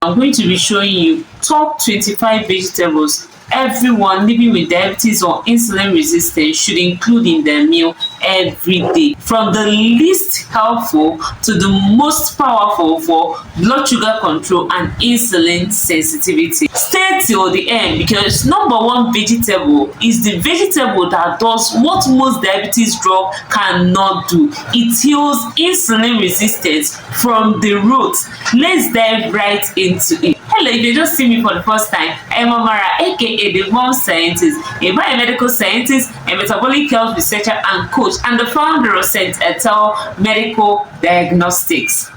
I'm going to be showing you top 25 vegetables everyone living with diabetes or insulin resistance should include in their meal every day, from the least helpful to the most powerful for blood sugar control and insulin sensitivity. Stay till the end, because number one vegetable is the vegetable that does what most diabetes drug cannot do. It heals insulin resistance from the root. Let's dive right into it. Hello, if you just see me for the first time, I'm Amara, aka the Mom Scientist, a biomedical scientist, a metabolic health researcher and coach, and the founder of St. Ethel Medical Diagnostics.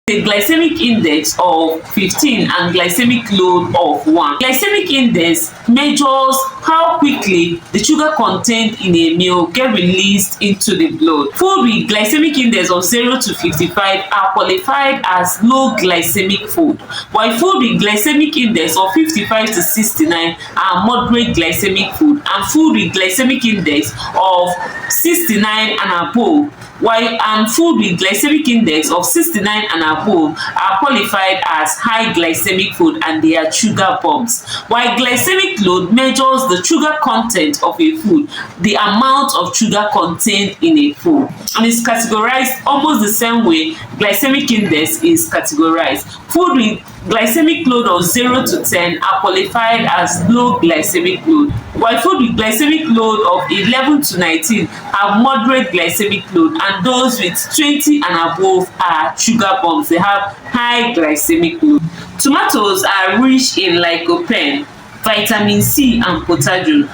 The glycemic index of 15 and glycemic load of 1. Glycemic index measures how quickly the sugar contained in a meal get released into the blood. Food with glycemic index of 0 to 55 are qualified as low glycemic food, while food with glycemic index of 55 to 69 are moderate glycemic food, and food with glycemic index of 69 and above and food with glycemic index of 69 and above are qualified as high glycemic food, and they are sugar bombs. While glycemic load measures the sugar content of a food, the amount of sugar contained in a food, and is categorized almost the same way glycemic index is categorized. Food with glycemic load of 0 to 10 are qualified as low glycemic load, while food with glycemic load of 11 to 19 have moderate glycemic load, and those with 20 and above are sugar bombs. They have high glycemic load. Tomatoes are rich in lycopene, vitamin C and potassium.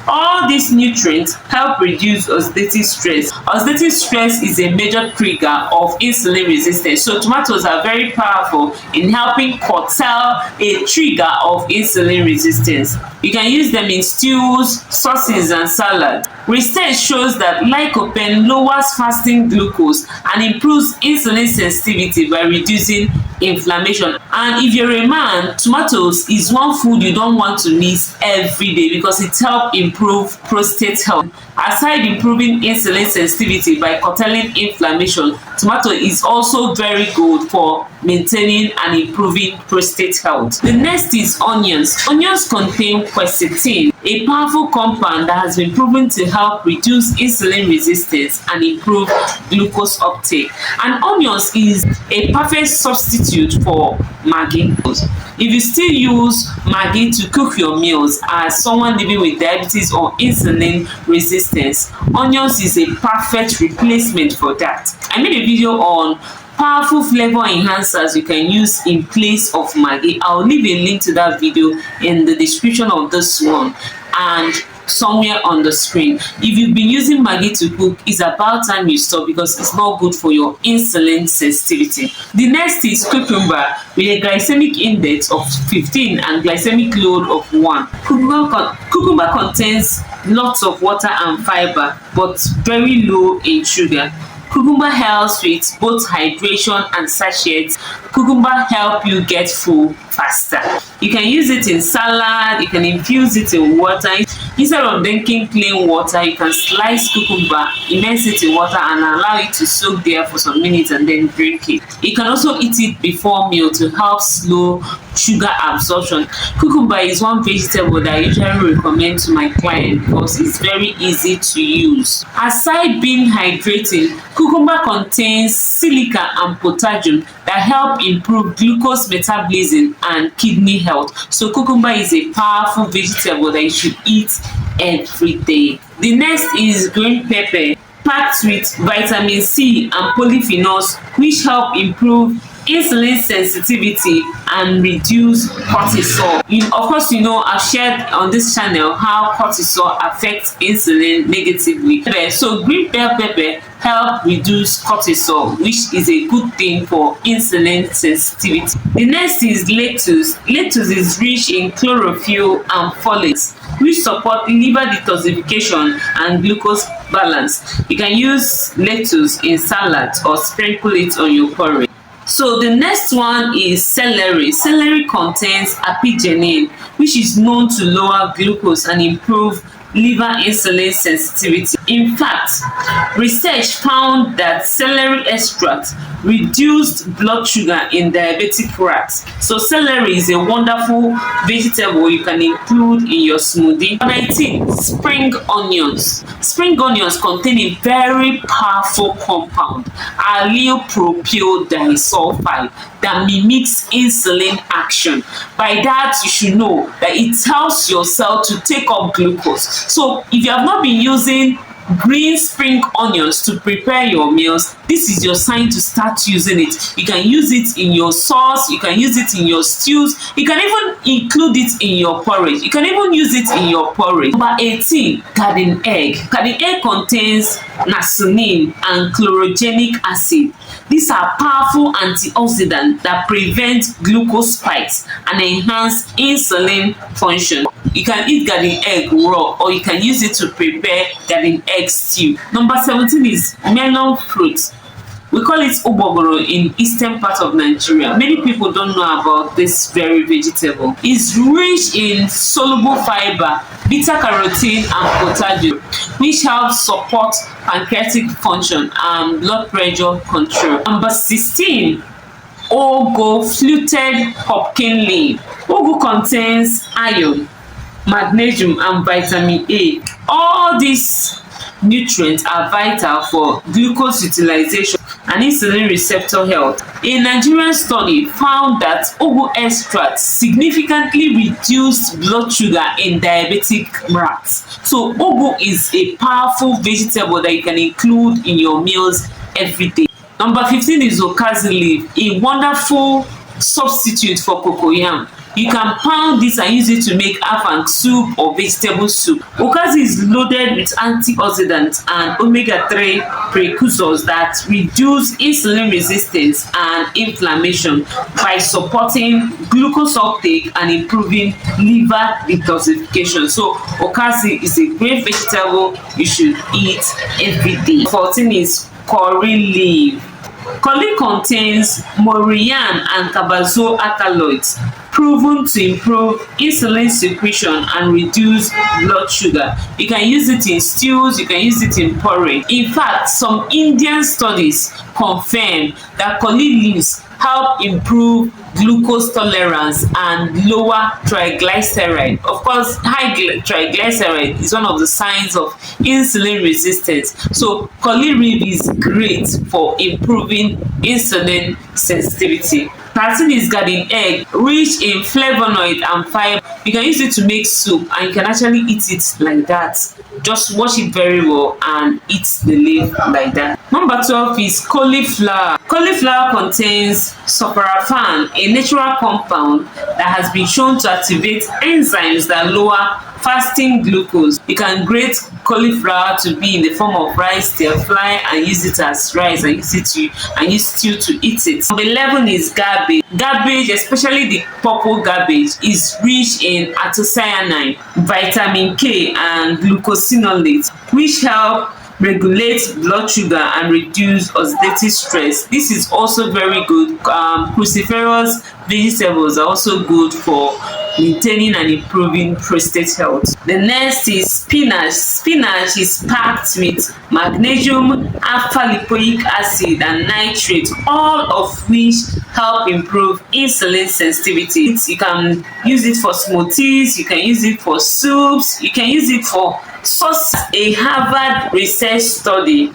All these nutrients help reduce oxidative stress. Oxidative stress is a major trigger of insulin resistance, so tomatoes are very powerful in helping curtail a trigger of insulin resistance. You can use them in stews, sauces and salads. Research shows that lycopene lowers fasting glucose and improves insulin sensitivity by reducing inflammation. And if you're a man, tomatoes is one food you don't want to miss every day, because it helps improve prostate health. Aside improving insulin sensitivity by curtailing inflammation, tomato is also very good for maintaining and improving prostate health. The next is onions. Onions contain quercetin, a powerful compound that has been proven to help reduce insulin resistance and improve glucose uptake. And onions is a perfect substitute for Maggi. If you still use Maggi to cook your meals as someone living with diabetes or insulin resistance, onions is a perfect replacement for that. I made a video on powerful flavor enhancers you can use in place of Maggi. I'll leave a link to that video in the description of this one and somewhere on the screen. If you've been using Maggi to cook, it's about time you stop, because it's not good for your insulin sensitivity. The next is cucumber with a glycemic index of 15 and glycemic load of 1. Cucumber contains lots of water and fiber, but very low in sugar. Cucumber helps with both hydration and satiety. Cucumber help you get full faster. You can use it in salad, you can infuse it in water. Instead of drinking plain water, you can slice cucumber, immerse it in water and allow it to soak there for some minutes and then drink it. You can also eat it before meal to help slow sugar absorption. Cucumber is one vegetable that I usually recommend to my clients because it's very easy to use. Aside being hydrating, cucumber contains silica and potassium that help improve glucose metabolism and kidney health. So cucumber is a powerful vegetable that you should eat every day. The next is green pepper, packed with vitamin C and polyphenols, which help improve insulin sensitivity and reduce cortisol. Of course, I've shared on this channel how cortisol affects insulin negatively. So green bell pepper help reduce cortisol, which is a good thing for insulin sensitivity. The next is lettuce. Lettuce is rich in chlorophyll and folates, which support liver detoxification and glucose balance. You can use lettuce in salads or sprinkle it on your porridge. So the next one is celery. Celery contains apigenin, which is known to lower glucose and improve liver insulin sensitivity. In fact, research found that celery extract reduced blood sugar in diabetic rats. So celery is a wonderful vegetable you can include in your smoothie. 19. Spring onions. Spring onions contain a very powerful compound, allyl propyl disulfide, that mimics insulin action. By that, you should know that it helps your cell to take up glucose. So if you have not been using green spring onions to prepare your meals, this is your sign to start using it. You can use it in your sauce, you can use it in your stews, you can even include it in your porridge, you can even use it in your porridge. Number 18, garden egg. Garden egg contains niacin and chlorogenic acid. These are powerful antioxidants that prevent glucose spikes and enhance insulin function. You can eat garden egg raw, or you can use it to prepare garden egg stew. Number 17 is melon fruit. We call it ubogoro in eastern part of Nigeria. Many people don't know about this very vegetable. It's rich in soluble fiber, beta carotene and potassium, which helps support pancreatic function and blood pressure control. Number 16, ugu fluted pumpkin leaf. Ugu contains iron, magnesium and vitamin A. All these nutrients are vital for glucose utilization and insulin receptor health. A Nigerian study found that ugu extract significantly reduced blood sugar in diabetic rats. So ugu is a powerful vegetable that you can include in your meals every day. Number 15 is okazi leaf, a wonderful substitute for cocoyam. You can pound this and use it to make afang soup or vegetable soup. Okazi is loaded with antioxidants and omega-3 precursors that reduce insulin resistance and inflammation by supporting glucose uptake and improving liver detoxification. So okazi is a great vegetable you should eat every day. 14 is curry leaf. Curry contains moriyan and carbazole alkaloids, proven to improve insulin secretion and reduce blood sugar. You can use it in stews, you can use it in porridge. In fact, some Indian studies confirm that curry leaves help improve glucose tolerance and lower triglyceride. Of course, high triglyceride is one of the signs of insulin resistance. So curry leaf is great for improving insulin sensitivity. 13 is garden egg, rich in flavonoid and fiber. You can use it to make soup and you can actually eat it like that. Just wash it very well and eat the leaf like that. Number 12 is cauliflower. Cauliflower contains sulforaphane, a natural compound that has been shown to activate enzymes that lower fasting glucose. You can grate cauliflower to be in the form of rice, stir fry, and use it as rice and use stew to eat it. Number 11 is garbage. Garbage, especially the purple garbage, is rich in anthocyanin, vitamin K, and glucosinolates, which help regulate blood sugar and reduce oxidative stress. This is also very good. Cruciferous vegetables are also good for maintaining and improving prostate health. The next is spinach. Spinach is packed with magnesium, alpha-lipoic acid, and nitrate, all of which help improve insulin sensitivity. You can use it for smoothies, you can use it for soups, you can use it for sauce. A Harvard research study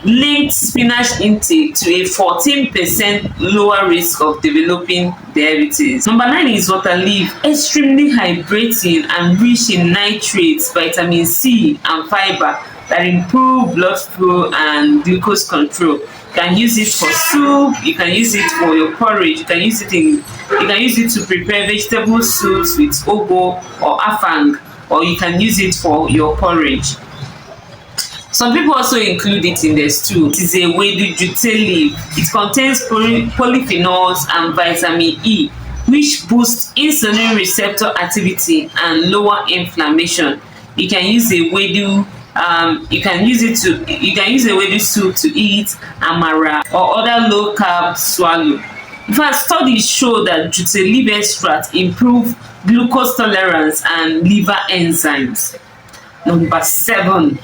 linked spinach intake to a 14% lower risk of developing diabetes. Number 9 is water leaf, extremely hydrating and rich in nitrates, vitamin C, and fiber that improve blood flow and glucose control. You can use it for soup, you can use it for your porridge, you can use it to prepare vegetable soups with ugu or afang, or you can use it for your porridge. Some people also include it in their stew. It is a wedu jute leaf. It contains polyphenols and vitamin E, which boost insulin receptor activity and lower inflammation. You can use a wedu you can use a wedu soup to eat amara or other low carb swallow. In fact, studies show that jute leaf extract improve glucose tolerance and liver enzymes. Number 7,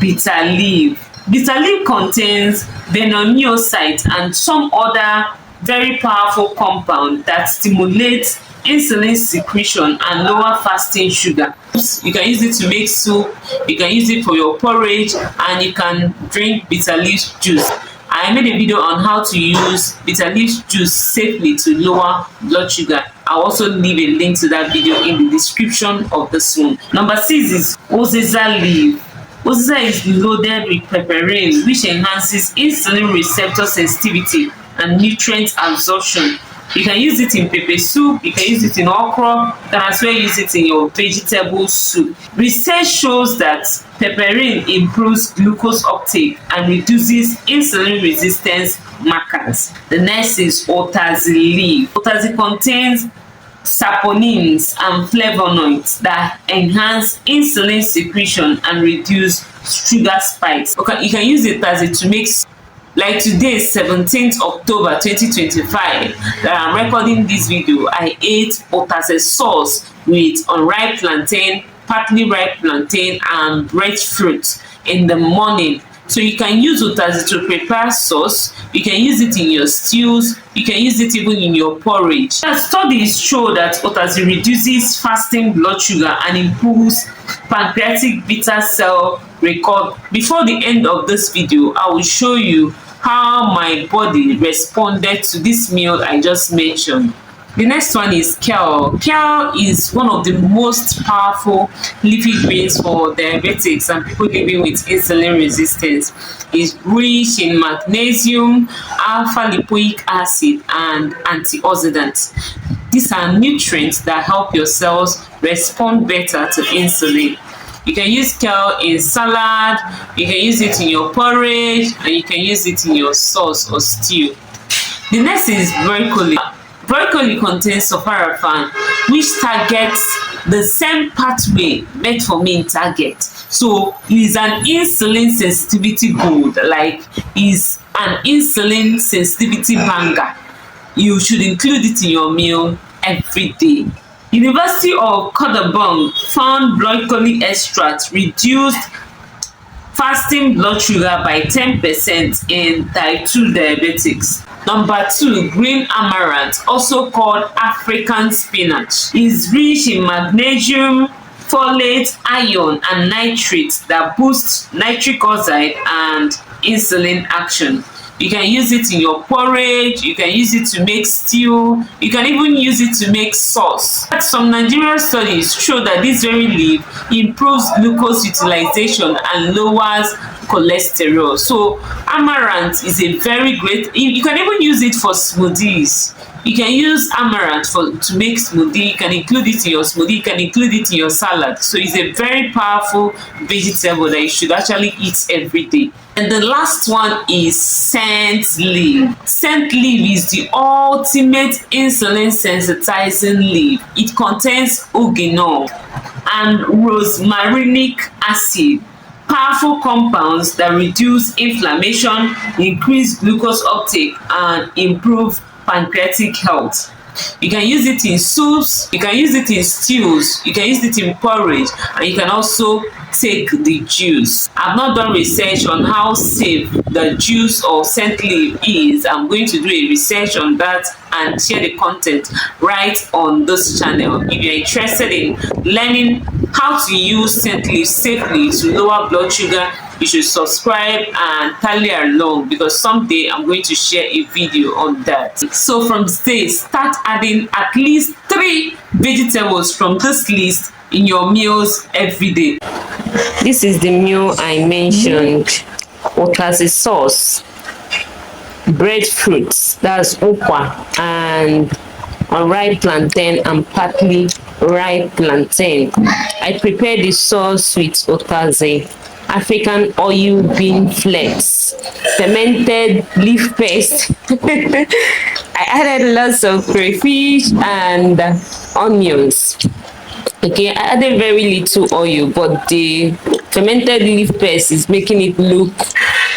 bitter leaf. Bitter leaf contains benomyosite and some other very powerful compound that stimulates insulin secretion and lower fasting sugar. You can use it to make soup, you can use it for your porridge, and you can drink bitter leaf juice. I made a video on how to use bitter leaf juice safely to lower blood sugar. I'll also leave a link to that video in the description of this one. Number 6 is uziza leaf. Uziza is loaded with pepperine, which enhances insulin receptor sensitivity and nutrient absorption. You can use it in pepper soup, you can use it in okra, you can as well use it in your vegetable soup. Research shows that pepperine improves glucose uptake and reduces insulin resistance markers. The next is otazi leaf. Otazi contains saponins and flavonoids that enhance insulin secretion and reduce sugar spikes. Okay, you can use it as a to make, like today, 17th October 2025, that I'm recording this video, I ate otazi sauce with unripe plantain, partly ripe plantain, and breadfruit in the morning. So you can use otazi to prepare sauce, you can use it in your stews, you can use it even in your porridge. Studies show that otazi reduces fasting blood sugar and improves pancreatic beta cell record. Before the end of this video, I will show you how my body responded to this meal I just mentioned. The next one is kale. Kale is one of the most powerful leafy greens for diabetics and people living with insulin resistance. It's rich in magnesium, alpha lipoic acid, and antioxidants. These are nutrients that help your cells respond better to insulin. You can use kale in salad, you can use it in your porridge, and you can use it in your sauce or stew. The next is broccoli. Broccoli contains sulforaphane, which targets the same pathway metformin target. So it is an insulin sensitivity gold, like is an insulin sensitivity banger. You should include it in your meal every day. University of Cordobong found broccoli extract reduced fasting blood sugar by 10% in type 2 diabetics. Number 2, green amaranth, also called African spinach, is rich in magnesium, folate, iron, and nitrates that boost nitric oxide and insulin action. You can use it in your porridge, you can use it to make stew, you can even use it to make sauce. Some Nigerian studies show that this very leaf improves glucose utilization and lowers cholesterol. So amaranth is a very great, you can even use it for smoothies. You can use amaranth to make smoothie, you can include it in your smoothie, you can include it in your salad. So it's a very powerful vegetable that you should actually eat every day. And the last one is scent leaf. Scent leaf is the ultimate insulin sensitizing leaf. It contains oregano and rosmarinic acid, powerful compounds that reduce inflammation, increase glucose uptake, and improve pancreatic health. You can use it in soups, you can use it in stews, you can use it in porridge, and you can also take the juice. I've not done research on how safe the juice of scent leaf is. I'm going to do a research on that and share the content right on this channel. If you're interested in learning how to use scent leaf safely to lower blood sugar, you should subscribe and tally along, because someday I'm going to share a video on that. So from today, start adding at least 3 vegetables from this list in your meals every day. This is the meal I mentioned. Otazi sauce, breadfruits, that's ukwa, and unripe plantain and partly ripe plantain. I prepared the sauce with otazi, African oil bean flakes, fermented leaf paste. I added lots of crayfish and onions. Okay, I added very little oil, but the fermented leaf paste is making it look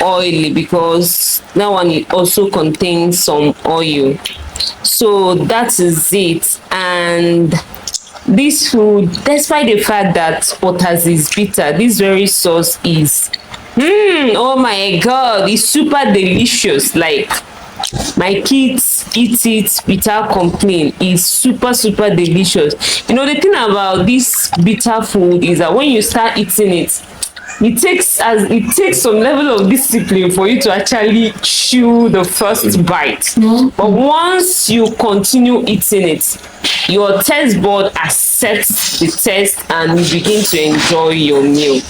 oily because that one also contains some oil. So that is it. And this food, despite the fact that otas is bitter, this very sauce is oh my god, it's super delicious. Like, my kids eat it without complaint. It's super delicious. You know, the thing about this bitter food is that when you start eating it, it takes some level of discipline for you to actually chew the first bite. But once you continue eating it, your taste bud accepts the taste and you begin to enjoy your meal.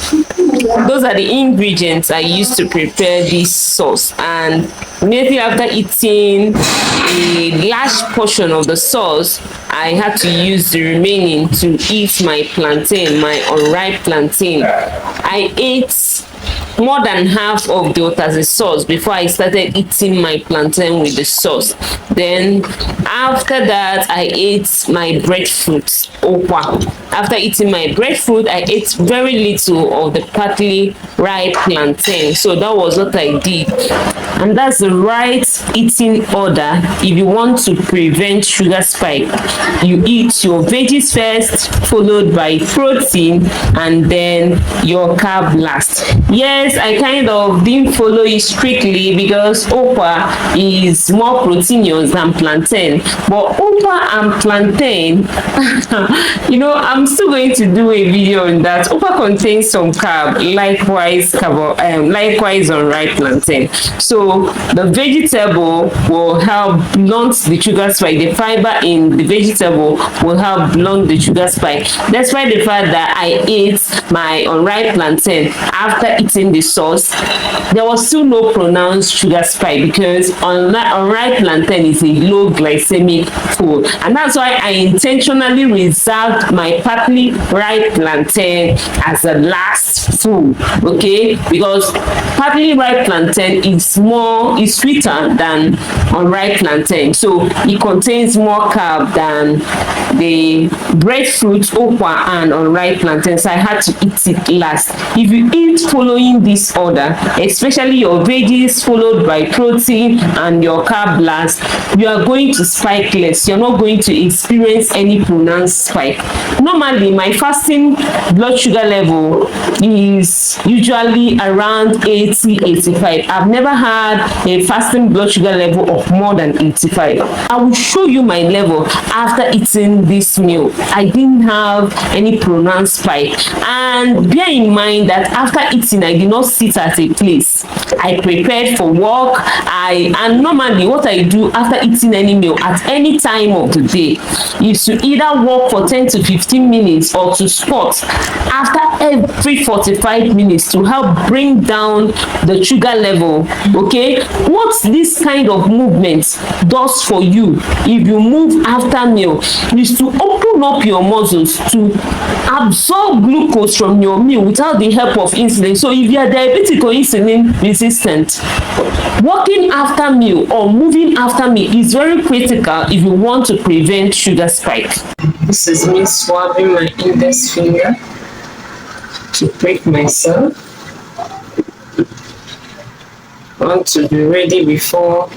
Those are the ingredients I used to prepare this sauce, and immediately after eating a large portion of the sauce, I had to use the remaining to eat my plantain, my unripe plantain. I ate more than half of the otazi sauce before I started eating my plantain with the sauce. Then after that, I ate my breadfruit okwa. After eating my breadfruit, I ate very little of the partly ripe plantain. So that was what I did, and that's the right eating order if you want to prevent sugar spike. You eat your veggies first, followed by protein, and then your carb last. Yes, I kind of didn't follow it strictly because okwa is more proteinous than plantain, but okwa and plantain you know, I'm still going to do a video on that. Okwa contains some carb, likewise on ripe plantain. So the vegetable will help blunt the sugar spike. The fiber in the vegetable will help blunt the sugar spike. Despite the fact that I ate my unripe plantain after eating the sauce, there was still no pronounced sugar spike because unripe plantain is a low glycemic food, and that's why I intentionally reserved my partly ripe plantain as the last food. Okay, because partly ripe plantain is sweeter than unripe plantain, so it contains more carb than the breadfruit, okwa, and unripe plantain. So I had to eat it last. If you eat following this order, especially your veggies followed by protein and your carb last, you are going to spike less. You're not going to experience any pronounced spike. Normally, my fasting blood sugar level is usually around 80-85. I've never had a fasting blood sugar level of more than 85. I will show you my level after eating this meal. I didn't have any pronounced spike, and bear in mind that after eating, I did not sit at a place. I prepared for work. And normally what I do after eating any meal at any time of the day is to either walk for 10 to 15 minutes or to squat after every 45 minutes to help bring down the sugar level. Okay, what this kind of movement does for you if you move after meal is to open up your muscles to absorb glucose from your meal without the help of insulin. So if you are diabetic or insulin resistant, walking after meal or moving after meal is very critical if you want to prevent sugar spike. This is me swabbing my index finger to prick myself. I want to be ready before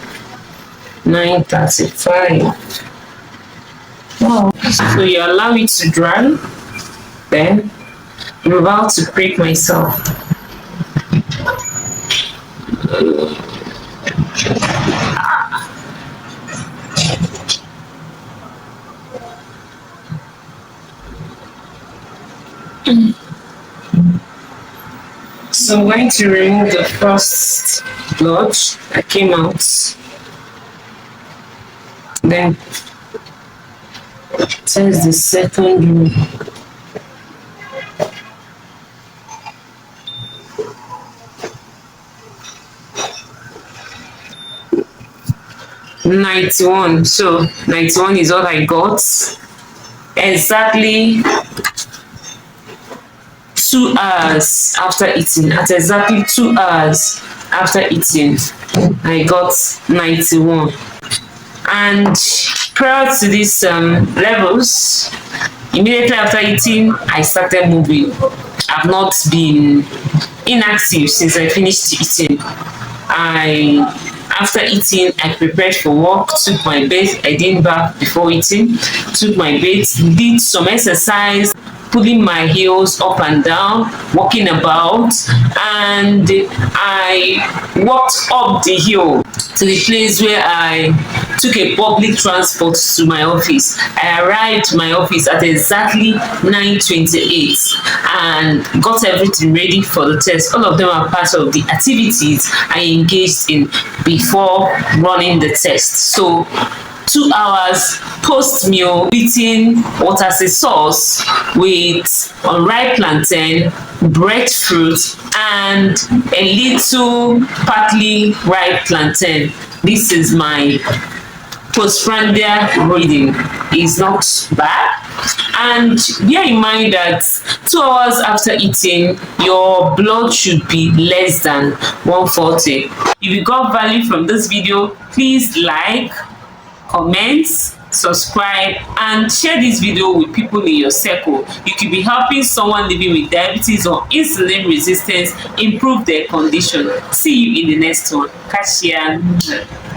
9:35. Wow. So you allow it to dry, then I'm about to prick myself. So I'm going to remove the first blood that came out, then test the second one. $91. So 91 is what I got. Exactly 2 hours after eating. At exactly 2 hours after eating, I got 91. And prior to these levels, immediately after eating, I started moving. I've not been inactive since I finished eating. After eating, I prepared for work, took my bath. I didn't bath before eating, took my bath, did some exercise, pulling my heels up and down, walking about, and I walked up the hill to the place where I took a public transport to my office. I arrived to my office at exactly 9:28 and got everything ready for the test. All of them are part of the activities I engaged in before running the test. So 2 hours post meal, eating what as a sauce with unripe plantain, breadfruit, and a little partly ripe plantain. This is my postprandial reading. It's not bad. And bear in mind that 2 hours after eating, your blood should be less than 140. If you got value from this video, please like, comment, subscribe, and share this video with people in your circle. You could be helping someone living with diabetes or insulin resistance improve their condition. See you in the next one. Catch ya.